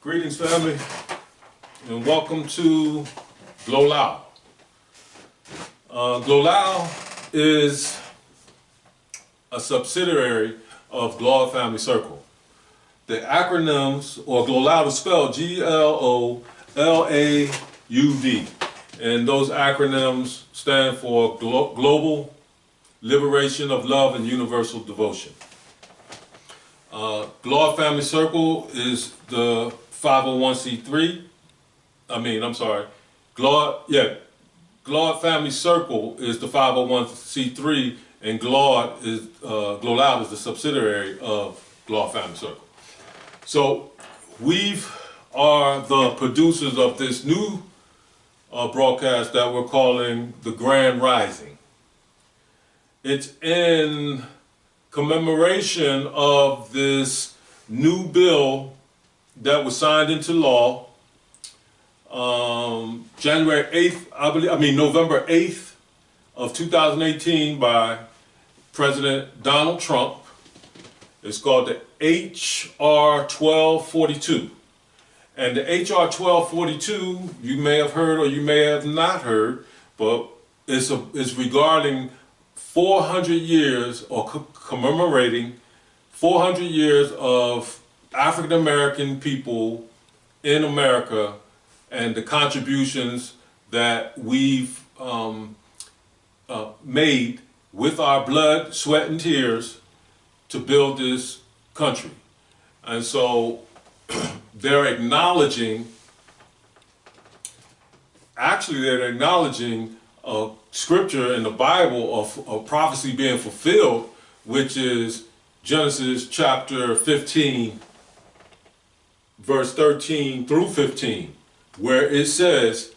Greetings, family, and welcome to Glolau. Glolau is a subsidiary of Glow Family Circle. The acronyms, or Glolau is spelled G-L-O-L-A-U-D, and those acronyms stand for Global Liberation of Love and Universal Devotion. Glow Family Circle is the 501c3. Glow Family Circle is the 501c3, and Glow Loud is the subsidiary of Glow Family Circle. So we are the producers of this new broadcast that we're calling the Grand Rising. It's in commemoration of this new bill that was signed into law November 8th of 2018 by President Donald Trump. It's called the H.R. 1242. And the H.R. 1242, you may have heard or you may have not heard, but it's regarding 400 years, or commemorating 400 years of African American people in America and the contributions that we've made with our blood, sweat, and tears to build this country. And so they're acknowledging a scripture in the Bible of prophecy being fulfilled, which is Genesis chapter 15, verse 13 through 15, where it says,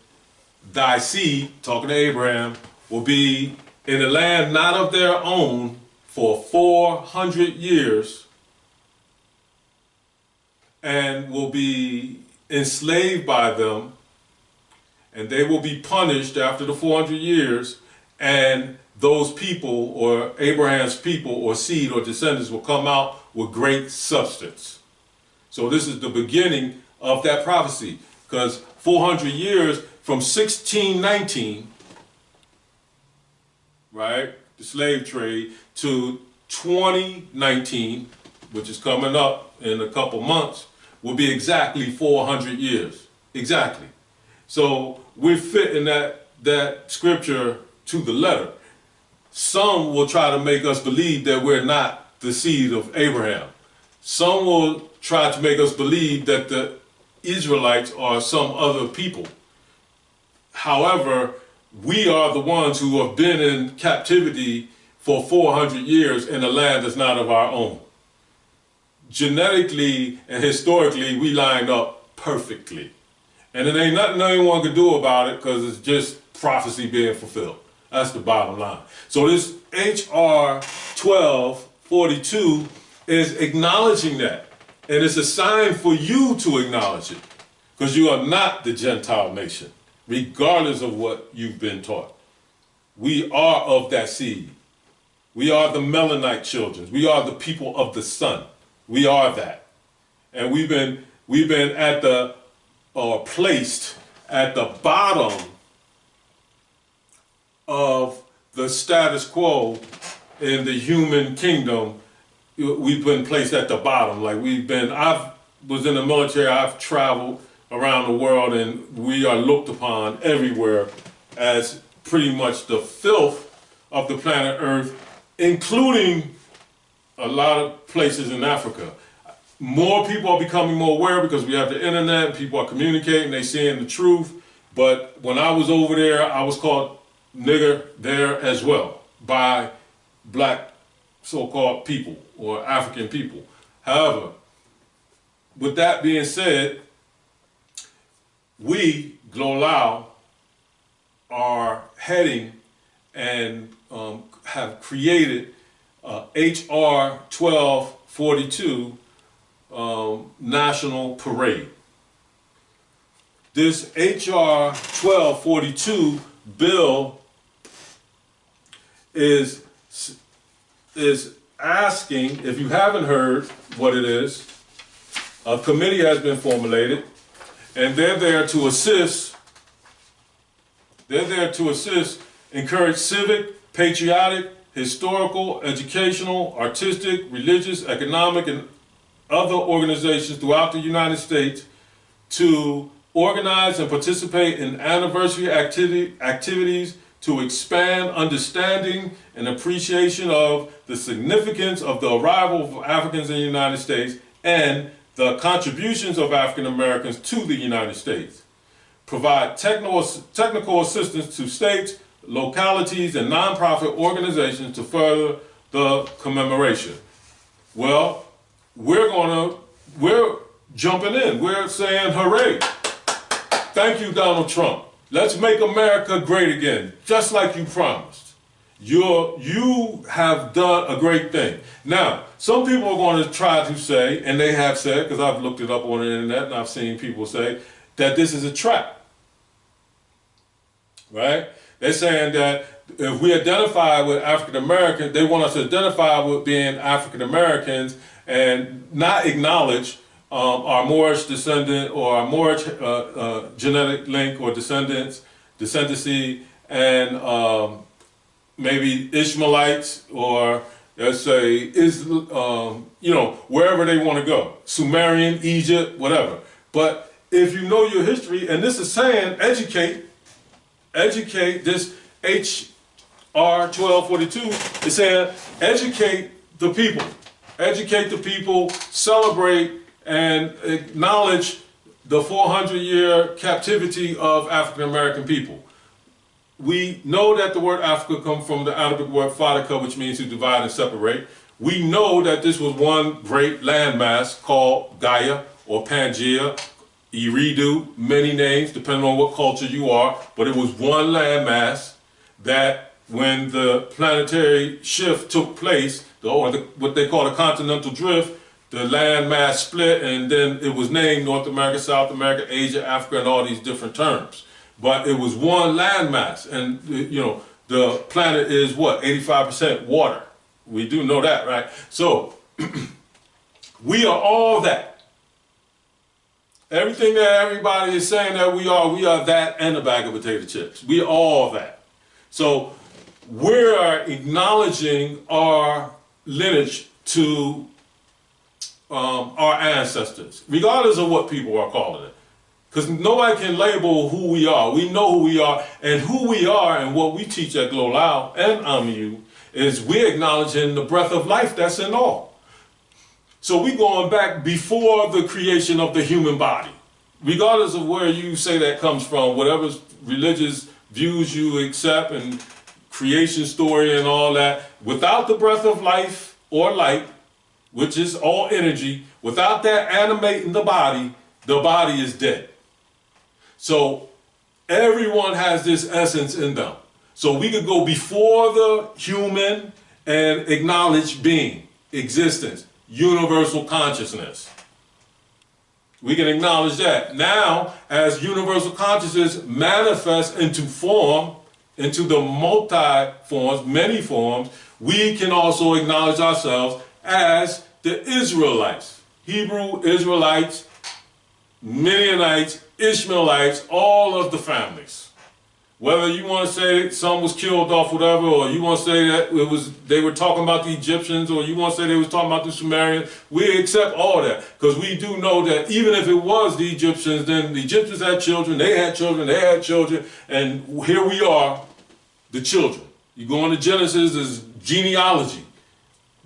"Thy seed," talking to Abraham, "will be in a land not of their own for 400 years, and will be enslaved by them, and they will be punished after the 400 years, and those people, or Abraham's people, or seed, or descendants, will come out with great substance." So this is the beginning of that prophecy, because 400 years from 1619, right, the slave trade, to 2019, which is coming up in a couple months, will be exactly 400 years. Exactly. So we're fitting that scripture to the letter. Some will try to make us believe that we're not the seed of Abraham. Some will try to make us believe that the Israelites are some other people. However, we are the ones who have been in captivity for 400 years in a land that's not of our own. Genetically and historically, we line up perfectly. And there ain't nothing anyone can do about it, because it's just prophecy being fulfilled. That's the bottom line. So this H.R. 1242 is acknowledging that. And it's a sign for you to acknowledge it, because you are not the Gentile nation, regardless of what you've been taught. We are of that seed. We are the Melanite children. We are the people of the sun. We are that. And we've been at the, or placed at the bottom of the status quo in the human kingdom. We've been placed at the bottom. I was in the military, I've traveled around the world, and we are looked upon everywhere as pretty much the filth of the planet Earth, including a lot of places in Africa. More people are becoming more aware because we have the internet, people are communicating, they're seeing the truth. But when I was over there, I was called nigger there as well by black so-called people or African people. However, with that being said, we, Glolau, are heading and have created H.R. 1242 National Parade. This H.R. 1242 bill is asking, if you haven't heard what it is, A committee has been formulated, and they're there to assist. They're there to assist, encourage civic, patriotic, historical, educational, artistic, religious, economic, and other organizations throughout the United States to organize and participate in anniversary activities to expand understanding and appreciation of the significance of the arrival of Africans in the United States and the contributions of African Americans to the United States. Provide technical assistance to states, localities, and nonprofit organizations to further the commemoration. Well, we're jumping in. We're saying hooray. Thank you, Donald Trump. Let's make America great again, just like you promised. You have done a great thing. Now, some people are going to try to say, and they have said, because I've looked it up on the internet and I've seen people say, that this is a trap. Right? They're saying that if we identify with African Americans, they want us to identify with being African Americans and not acknowledge our Moorish descendant or our Moorish genetic link or descendancy, and maybe Ishmaelites, or let's say wherever they want to go, Sumerian, Egypt, whatever. But if you know your history, and this is saying educate this HR 1242 is saying educate the people, celebrate and acknowledge the 400-year captivity of African American people. We know that the word Africa comes from the Arabic word Farika, which means to divide and separate. We know that this was one great landmass called Gaia or Pangea, Eridu, many names depending on what culture you are, but it was one landmass that when the planetary shift took place, what they call the continental drift, the landmass split, and then it was named North America, South America, Asia, Africa, and all these different terms. But it was one landmass, and the planet is what, 85% water. We do know that, right? So we are all that. Everything that everybody is saying that we are that and a bag of potato chips. We are all that. So we are acknowledging our lineage to our ancestors, regardless of what people are calling it. Because nobody can label who we are. We know who we are, and what we teach at Global and AMU is we're acknowledging the breath of life that's in all. So we're going back before the creation of the human body. Regardless of where you say that comes from, whatever religious views you accept and creation story and all that, without the breath of life or light, which is all energy, without that animating the body is dead. So everyone has this essence in them. So we could go before the human and acknowledge being, existence, universal consciousness. We can acknowledge that. Now, as universal consciousness manifests into form, into the multi-forms, many forms, we can also acknowledge ourselves as the Israelites, Hebrew Israelites, Midianites, Ishmaelites, all of the families. Whether you want to say some was killed off, whatever, or you want to say that they were talking about the Egyptians, or you want to say they was talking about the Sumerians, we accept all that, because we do know that even if it was the Egyptians, then the Egyptians had children, they had children, and here we are, the children. You go into Genesis, there's genealogy.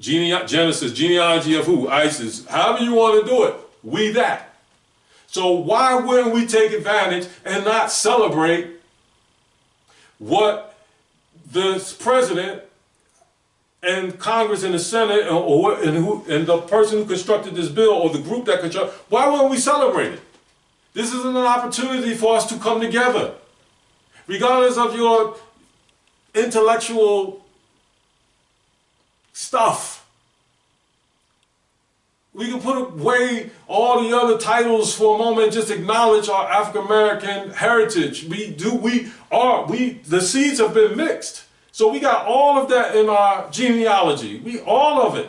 Genesis, genealogy of who? Isis. However you want to do it, we that. So why wouldn't we take advantage and not celebrate what the president and Congress and the Senate and the person who constructed this bill, or the group that constructed, why wouldn't we celebrate it? This is an opportunity for us to come together. Regardless of your intellectual stuff. We can put away all the other titles for a moment and just acknowledge our African American heritage. The seeds have been mixed. So we got all of that in our genealogy. All of it.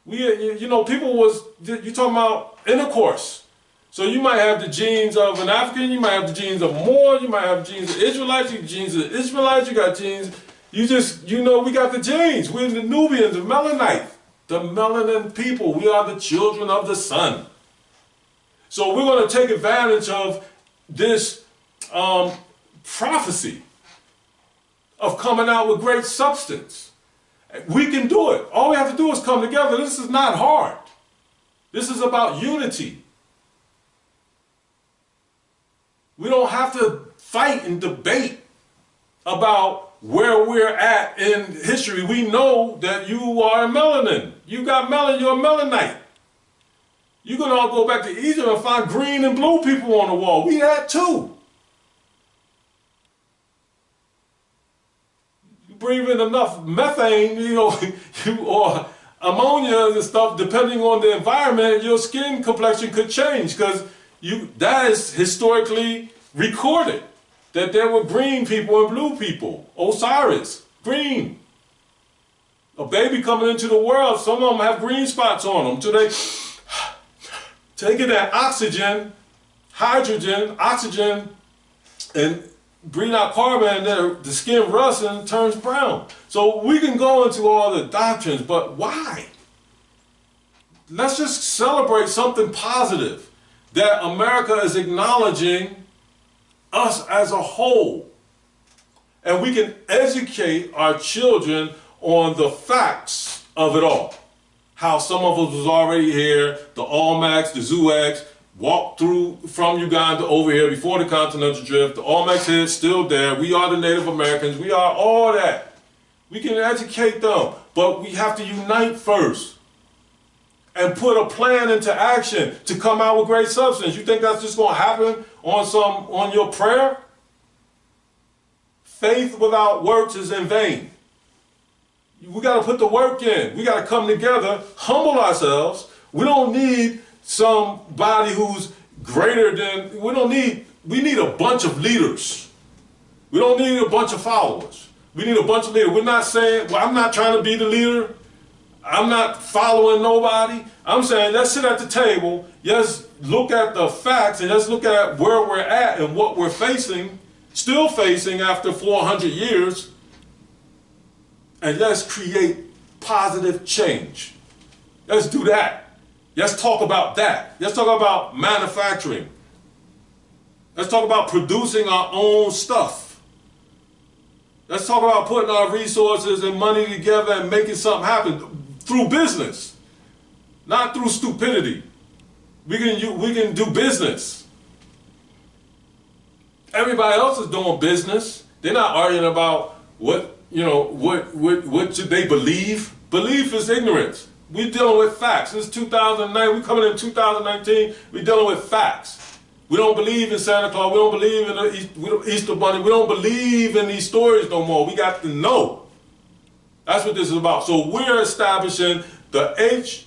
You know, people was, you talking about intercourse. So you might have the genes of an African, you might have the genes of Moor, you might have genes of Israelites, you genes of Ishmaelites, you got genes, you know, we got the genes. We're the Nubians, the Melanite, the melanin people. We are the children of the sun. So we're going to take advantage of this prophecy of coming out with great substance. We can do it. All we have to do is come together. This is not hard. This is about unity. We don't have to fight and debate about where we're at in history. We know that you are a melanin. You got melanin, you're a melanite. You can all go back to Egypt and find green and blue people on the wall. We had too. You breathe in enough methane, you know, or ammonia and stuff, depending on the environment, your skin complexion could change, because that is historically recorded, that there were green people and blue people. Osiris, green. A baby coming into the world, some of them have green spots on them. So they taking that oxygen, and breathe out carbon, and then the skin rusts and turns brown. So we can go into all the doctrines, but why? Let's just celebrate something positive, that America is acknowledging us as a whole. And we can educate our children on the facts of it all. How some of us was already here, the Olmecs, the Zeugs, walked through from Uganda over here before the continental drift. The Olmecs here, still there. We are the Native Americans. We are all that. We can educate them, but we have to unite first and put a plan into action to come out with great substance. You think that's just going to happen on your prayer? Faith without works is in vain. We got to put the work in. We got to come together, humble ourselves. We don't need somebody who's greater than, we need a bunch of leaders. We don't need a bunch of followers. We need a bunch of leaders. We're not saying, well, I'm not trying to be the leader. I'm not following nobody. I'm saying, let's sit at the table, let's look at the facts, and let's look at where we're at and what we're facing, still facing after 400 years, and let's create positive change. Let's do that. Let's talk about that. Let's talk about manufacturing. Let's talk about producing our own stuff. Let's talk about putting our resources and money together and making something happen through business, not through stupidity. We can do business. Everybody else is doing business. They're not arguing about what should they believe. Belief is ignorance. We're dealing with facts. It's 2009. We're coming in 2019. We're dealing with facts. We don't believe in Santa Claus. We don't believe in the Easter Bunny. We don't believe in these stories no more. We got to know. That's what this is about. So we're establishing the HR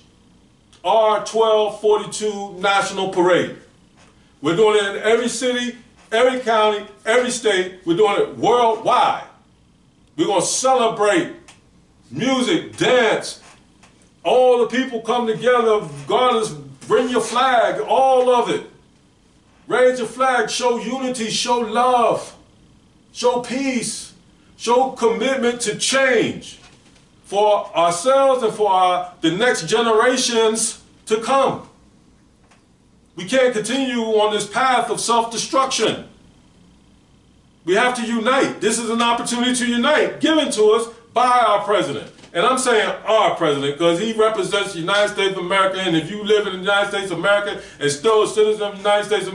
1242 National Parade. We're doing it in every city, every county, every state. We're doing it worldwide. We're going to celebrate music, dance. All the people come together, regardless, bring your flag, all of it. Raise your flag, show unity, show love, show peace, show commitment to change for ourselves and for the next generations to come. We can't continue on this path of self-destruction. We have to unite. This is an opportunity to unite, given to us by our president. And I'm saying our president because he represents the United States of America, and if you live in the United States of America and still a citizen of the United States of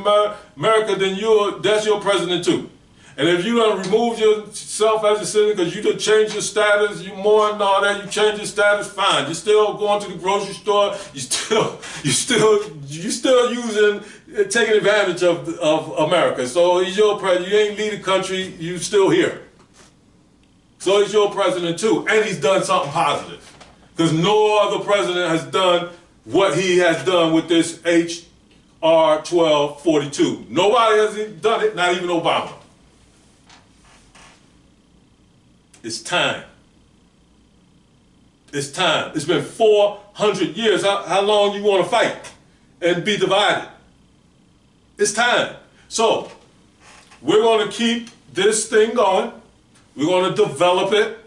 America, then that's your president too. And if you don't remove yourself as a citizen because you done changed your status, you more and all that, you change your status, fine. You're still going to the grocery store, you still using, taking advantage of America. So he's your president. You ain't lead the country, you still here. So he's your president too, and he's done something positive. Because no other president has done what he has done with this HR 1242. Nobody has done it, not even Obama. It's time. It's time. It's been 400 years. How long you want to fight and be divided? It's time. So we're going to keep this thing going. We're going to develop it.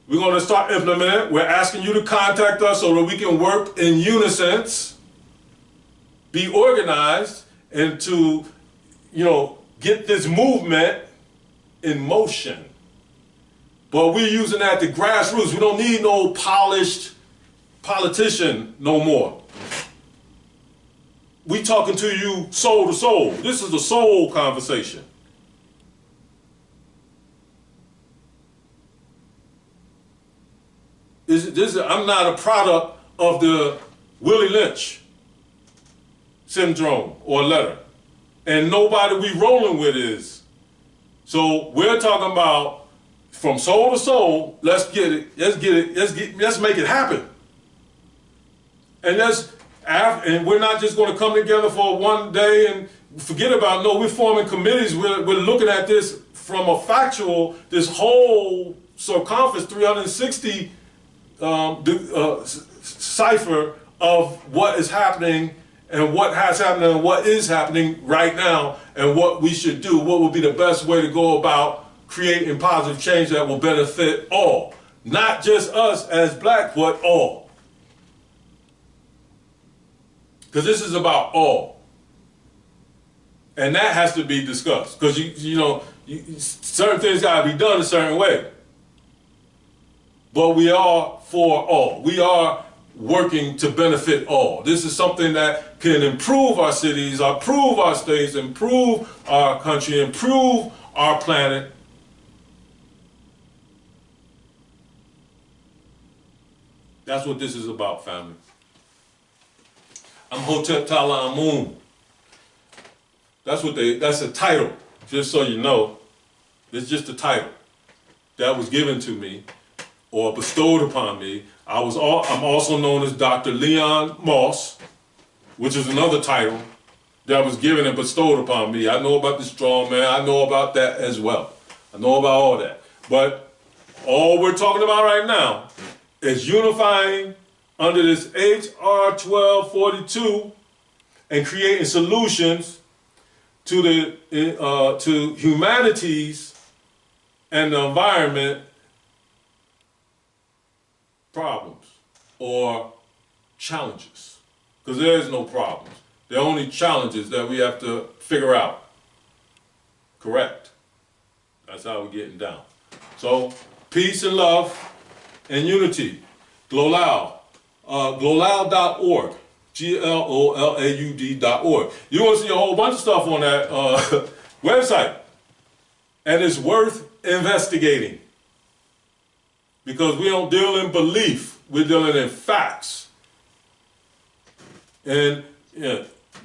We're going to start implementing it. We're asking you to contact us so that we can work in unison, be organized, and to, get this movement in motion. But we're using that to grassroots. We don't need no polished politician no more. We talking to you soul to soul. This is a soul conversation. I'm not a product of the Willie Lynch syndrome or letter. And nobody we rolling with is. So we're talking about from soul to soul, let's get it, let's make it happen. And we're not just going to come together for one day and forget about, no, we're forming committees. We're looking at this from a factual, this whole circumference, 360 cipher of what is happening and what has happened and what is happening right now and what we should do, what would be the best way to go about creating positive change that will benefit all. Not just us as black, but all. Because this is about all. And that has to be discussed. Because, certain things got to be done a certain way. But we are for all. We are working to benefit all. This is something that can improve our cities, improve our states, improve our country, improve our planet. That's what this is about, family. I'm Hotep Tala Amun. That's a title, just so you know. It's just a title that was given to me or bestowed upon me. I'm also known as Dr. Leon Moss, which is another title that was given and bestowed upon me. I know about the strong man. I know about that as well. I know about all that. But all we're talking about right now is unifying under this HR 1242 and creating solutions to humanity's and the environment problems or challenges. Because there is no problems. There are only challenges that we have to figure out. Correct. That's how we're getting down. So, peace and love and unity. Glolal. Glolal.org. GLOLAUD.org. You're going to see a whole bunch of stuff on that website. And it's worth investigating. Because we don't deal in belief. We're dealing in facts. And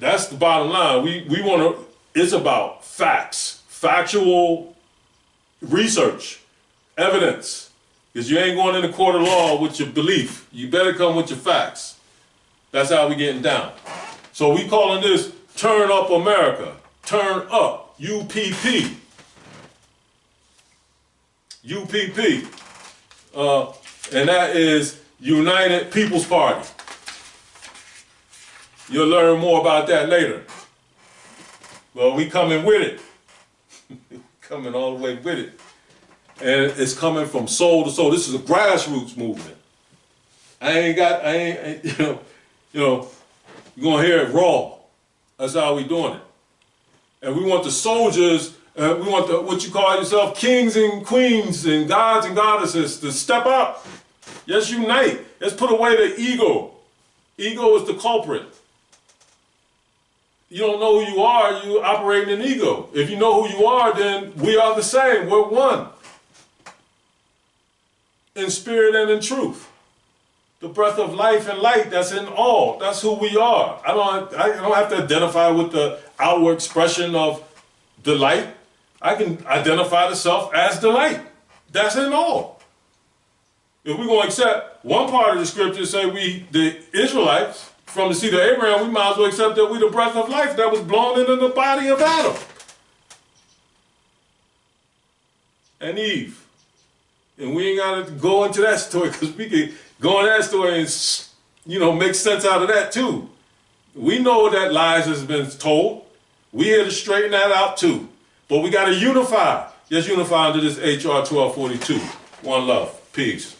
that's the bottom line. We want to, it's about facts. Factual research. Evidence. Because you ain't going in the court of law with your belief. You better come with your facts. That's how we getting down. So we calling this Turn Up America. Turn Up. UPP. UPP. And that is United People's Party. You'll learn more about that later. Well, we coming with it. Coming all the way with it. And it's coming from soul to soul. This is a grassroots movement. You're going to hear it raw. That's how we doing it. And we want the soldiers, we want the, what you call yourself, kings and queens and gods and goddesses to step up. Let's unite. Let's put away the ego. Ego is the culprit. You don't know who you are, you operate in ego. If you know who you are, then we are the same. We're one. In spirit and in truth. The breath of life and light that's in all. That's who we are. I don't have to identify with the outward expression of delight. I can identify the self as delight. That's in all. If we're going to accept one part of the scripture, say we, the Israelites, from the seed of Abraham, we might as well accept that we the breath of life that was blown into the body of Adam and Eve. And we ain't got to go into that story because we can go in that story and, you know, make sense out of that too. We know that lies has been told. We here to straighten that out too. But we got to unify. Let's unify under this HR 1242. One love. Peace.